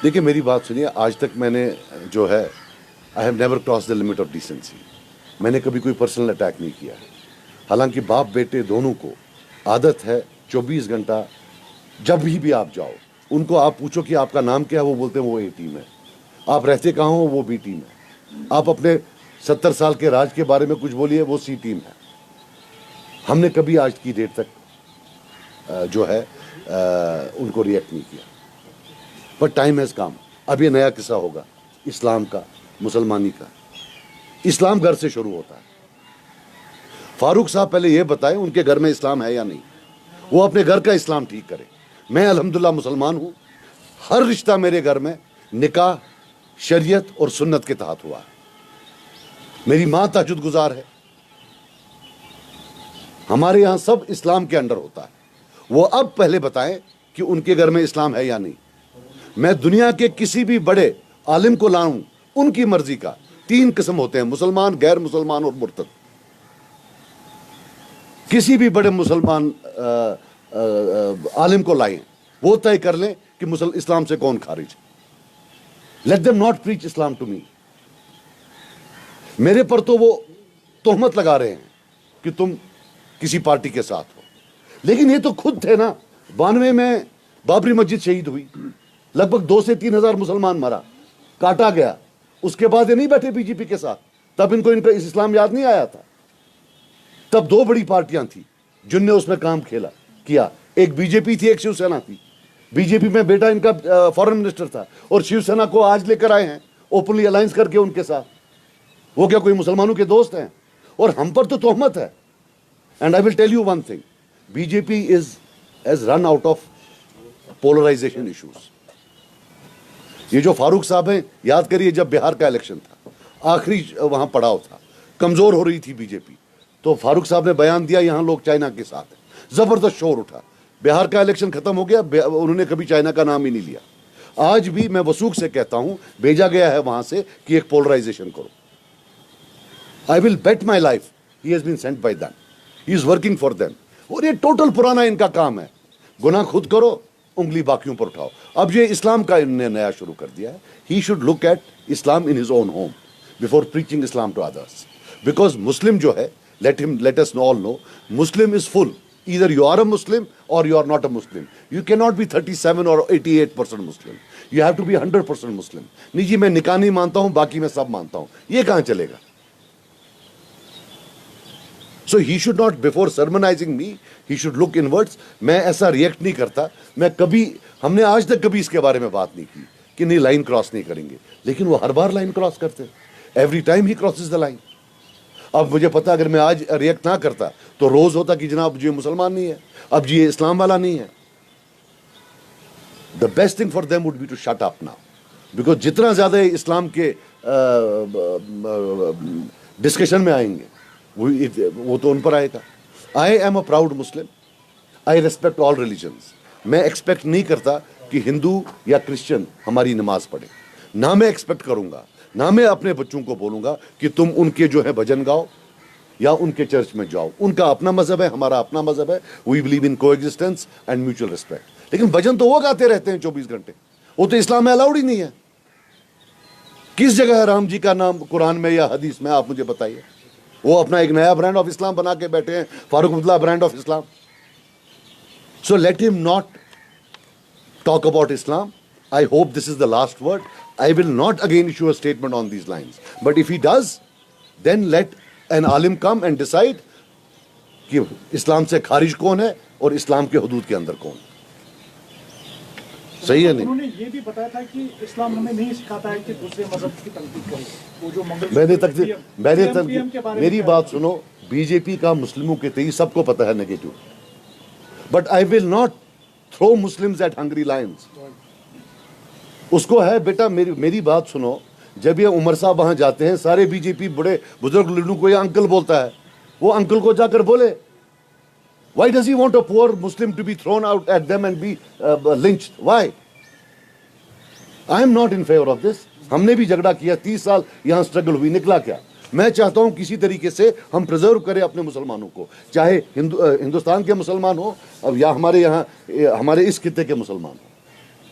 دیکھیں میری بات سنیے, آج تک میں نے جو ہے I have never cross the limit of decency. میں نے کبھی کوئی پرسنل اٹیک نہیں کیا ہے. حالانکہ باپ بیٹے دونوں کو عادت ہے 24 گھنٹہ جب بھی آپ جاؤ ان کو آپ پوچھو کہ آپ کا نام کیا ہے, وہ بولتے ہیں وہ اے ٹیم ہے. آپ رہتے کہاں ہو, وہ بی ٹیم ہے. آپ اپنے 70 سال کے راج کے بارے میں کچھ بولیے, وہ سی ٹیم ہے. ہم نے کبھی آج کی ڈیٹ تک جو ہے ان کو ریئیکٹ نہیں کیا. But time has come. اب یہ نیا قصہ ہوگا اسلام کا, مسلمانی کا. اسلام گھر سے شروع ہوتا ہے. فاروق صاحب پہلے یہ بتائیں ان کے گھر میں اسلام ہے یا نہیں. وہ اپنے گھر کا اسلام ٹھیک کرے. میں الحمدللہ مسلمان ہوں. ہر رشتہ میرے گھر میں نکاح شریعت اور سنت کے تحت ہوا ہے. میری ماں تہجد گزار ہے. ہمارے یہاں سب اسلام کے انڈر ہوتا ہے. وہ اب پہلے بتائیں کہ ان کے گھر میں اسلام ہے یا نہیں. میں دنیا کے کسی بھی بڑے عالم کو لاؤں, ان کی مرضی کا. 3 قسم ہوتے ہیں, مسلمان, غیر مسلمان اور مرتد. کسی بھی بڑے مسلمان عالم کو لائیں, وہ طے کر لیں کہ اسلام سے کون خارج ہے. Let them not preach Islam to me. میرے پر تو وہ تہمت لگا رہے ہیں کہ تم کسی پارٹی کے ساتھ ہو. لیکن یہ تو خود تھے نا. 92 میں بابری مسجد شہید ہوئی, لگ بھگ 2 سے 3 ہزار مسلمان مرا, کاٹا گیا. اس کے بعد یہ نہیں بیٹھے بی جے پی کے ساتھ. تب ان کا اسلام یاد نہیں آیا تھا. تب 2 بڑی پارٹیاں تھیں جن نے اس میں کام کیا. ایک بی جے پی تھی, ایک شیو سینا تھی. بی جے پی میں بیٹا ان کا فارن منسٹر تھا, اور شیو سینا کو آج لے کر آئے ہیں اوپنلی الائنس کر کے ان کے ساتھ. وہ کیا کوئی مسلمانوں کے دوست ہیں؟ اور ہم پر تو تہمت ہے. And I will tell you one thing, B J P has run out of polarization issues. یہ جو فاروق صاحب ہیں, یاد کریے جب بہار کا الیکشن تھا, آخری وہاں پڑاؤ تھا, کمزور ہو رہی تھی بی جے پی, تو فاروق صاحب نے بیان دیا یہاں لوگ چائنا کے ساتھ ہیں. زبردست شور اٹھا. بہار کا الیکشن ختم ہو گیا, انہوں نے کبھی چائنا کا نام ہی نہیں لیا. آج بھی میں وثوق سے کہتا ہوں, بھیجا گیا ہے وہاں سے کہ ایک پولرائزیشن کرو. I will bet my life he has been sent by them. He is working for them. اور یہ ٹوٹل پرانا ان کا کام ہے. گناہ خود کرو, انگلی باقیوں پر اٹھاؤ. اب یہ اسلام کا انہوں نے نیا شروع کر دیا ہے. He should look at Islam in his own home before preaching Islam to others. Because Muslim جو ہے, let us all know, Muslim is full. Either you are a Muslim or you are not a Muslim. You cannot be 37 or 88% Muslim. You have to be 100% Muslim. نہیں جی میں نکاح نہیں مانتا ہوں, باقی میں سب مانتا ہوں. یہ کہاں چلے گا؟ So he should not, before sermonizing me, he should look inwards. میں ایسا ریئیکٹ نہیں کرتا. میں کبھی, ہم نے آج تک کبھی اس کے بارے میں بات نہیں کی کہ نہیں لائن کراس نہیں کریں گے. لیکن وہ ہر بار لائن کراس کرتے ہیں. Every time he crosses the line. اب مجھے پتا اگر میں آج ریئیکٹ نہ کرتا تو روز ہوتا کہ جناب جی مسلمان نہیں ہے, اب جی یہ اسلام والا نہیں ہے. The best thing for them would be to shut up now. Because جتنا زیادہ اسلام کے ڈسکشن میں آئیں گے وہ تو ان پر آئے گا. I am a proud Muslim. I respect all religions. میں ایکسپیکٹ نہیں کرتا کہ ہندو یا کرسچن ہماری نماز پڑھے. نہ میں ایکسپیکٹ کروں گا, نہ میں اپنے بچوں کو بولوں گا کہ تم ان کے جو ہے بھجن گاؤ یا ان کے چرچ میں جاؤ. ان کا اپنا مذہب ہے, ہمارا اپنا مذہب ہے. We believe in coexistence and mutual respect. لیکن بھجن تو وہ گاتے رہتے ہیں 24 گھنٹے. وہ تو اسلام میں الاؤڈ ہی نہیں ہے. کس جگہ ہے رام جی کا نام قرآن میں یا حدیث میں؟ آپ مجھے بتائیے. وہ اپنا ایک نیا برانڈ آف اسلام بنا کے بیٹھے ہیں, Farooq Abdullah brand of Islam. So let him not talk about Islam. I hope this is the last word. I will not again issue a statement on these lines. But if he does, then let an alim come and decide کہ اسلام سے خارج کون ہے اور اسلام کے حدود کے اندر کون. صحیح ہے نہیں؟ انہوں نے یہ بھی بتایا تھا کہ اسلام ہمیں نہیں سکھاتا ہے کہ دوسرے مذہب کی تنقید کریں. وہ جو میری بات سنو, بی جے پی کا مسلموں کے تئیں سب کو پتہ ہے negative. But I will not throw Muslims at hungry lions. اس کو ہے بیٹا, میری بات سنو, جب یہ عمر صاحب وہاں جاتے ہیں سارے بی جے پی بڑے بزرگ لیڈروں کو یہ انکل بولتا ہے. وہ انکل کو جا کر بولے why does he want a poor Muslim to be thrown out at them and be lynched? Why? I am not in favor of this. ہم نے بھی جھگڑا کیا, 30 سال یہاں سٹرگل ہوئی, نکلا کیا؟ میں چاہتا ہوں کسی طریقے سے ہم پرزرو کریں اپنے مسلمانوں کو, چاہے ہندوستان کے مسلمان ہوں یا ہمارے یہاں ہمارے اس خطے کے مسلمان ہوں.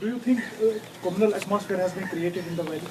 do you think communal atmosphere has been created in the valley?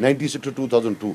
96 to 2002,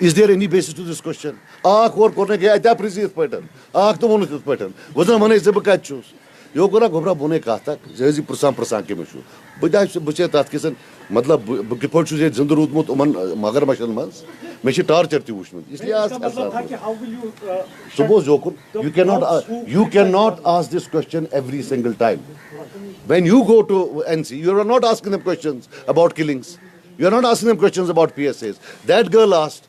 Is there any basis to this question? Or korne ke aita precis pattern. To onu pattern. Vazan mane ze bakachus. Yo gora gobra bone kahtak. Zezi prsan ke meshu. Bada buche tat kesan matlab gepochu ze zindurut mut man magar mashal maz. Meshi tar charti ushnu. Isliye as How will you suppose Jokun, you cannot ask this question every single time. When you go to NC, you are not asking them questions about killings. You are not asking them questions about PSAs. That girl asked,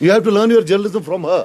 You have to learn your journalism from her.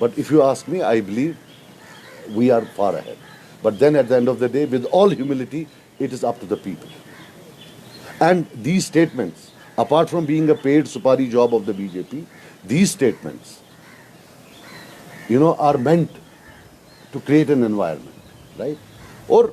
But if you ask me, I believe we are far ahead. But then at the end of the day, with all humility, it is up to the people. And these statements, apart from being a paid supari job of the BJP, these statements, are meant to create an environment, right? Or,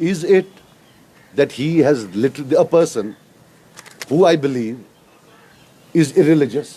is it that he has literally a person who I believe is irreligious,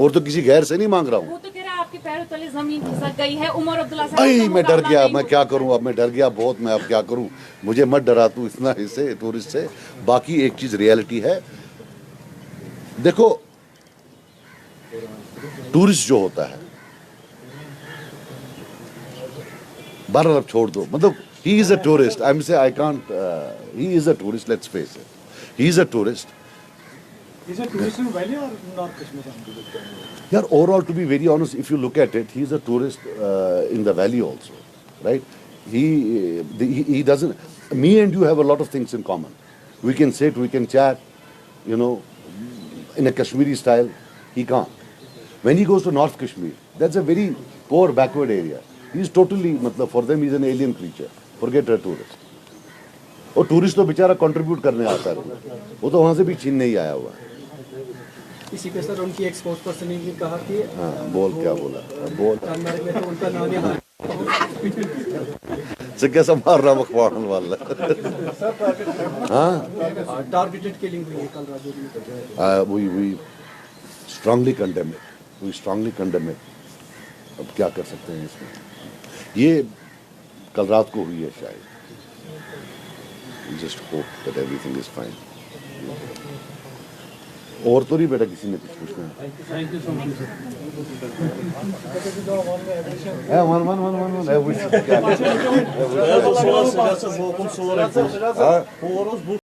اور تو کسی غیر سے نہیں مانگ رہا ہوں. وہ تو کہہ رہا ہے آپ کے پیروں تلے زمین کھسک گئی ہے. عمر عبداللہ صاحب بھائی کا میں ڈر مقابلہ گیا, نہیں میں ہو کیا کروں اب, میں ڈر گیا بہت, میں اب کیا کروں, مجھے مت ڈرا تو اتنا اس سے ٹورسٹ سے. باقی ایک چیز ریالٹی ہے, دیکھو ٹورسٹ جو ہوتا ہے, بہرحال اب چھوڑ دو, مطلب he is a tourist. I'm say I can't, he is a tourist, let's face it. He is a tourist. Is it tourism valley or North Kashmir? Yeah, overall, to be very honest, if you look at it, he's a tourist in the valley also, right? He doesn't. Me and you have a lot of things in common. We can sit, we can chat, you know, in a Kashmiri style. He can't. When he goes to North Kashmir, that's a very poor, backward area. He's totally, matlab, for them, he's an alien creature. Forget a tourist. اور tourist تو بیچارہ contribute کرنے آتا ہے, وہ تو وہاں سے بھی چھین نہیں آیا ہوا. اسی پہ سر ان کی ایک اسپورٹس پرسن نے یہ کہا کہ ہاں بول, کیا بولا, بول ٹرمرک میں تو ان کا نام یہاں سے کیسا مار رہا مکھواڑن والا. ہاں ٹارگیٹڈ کلنگ ہوئی ہے کل راجو میں. we strongly condemn it. We strongly condemn it. اب کیا کر سکتے ہیں اس میں, یہ کل رات کو ہوئی ہے شاید. We just hope that everything is fine. اور تو نہیں بیٹا کسی نے کچھ پوچھنا ہے. Thank you so much. One.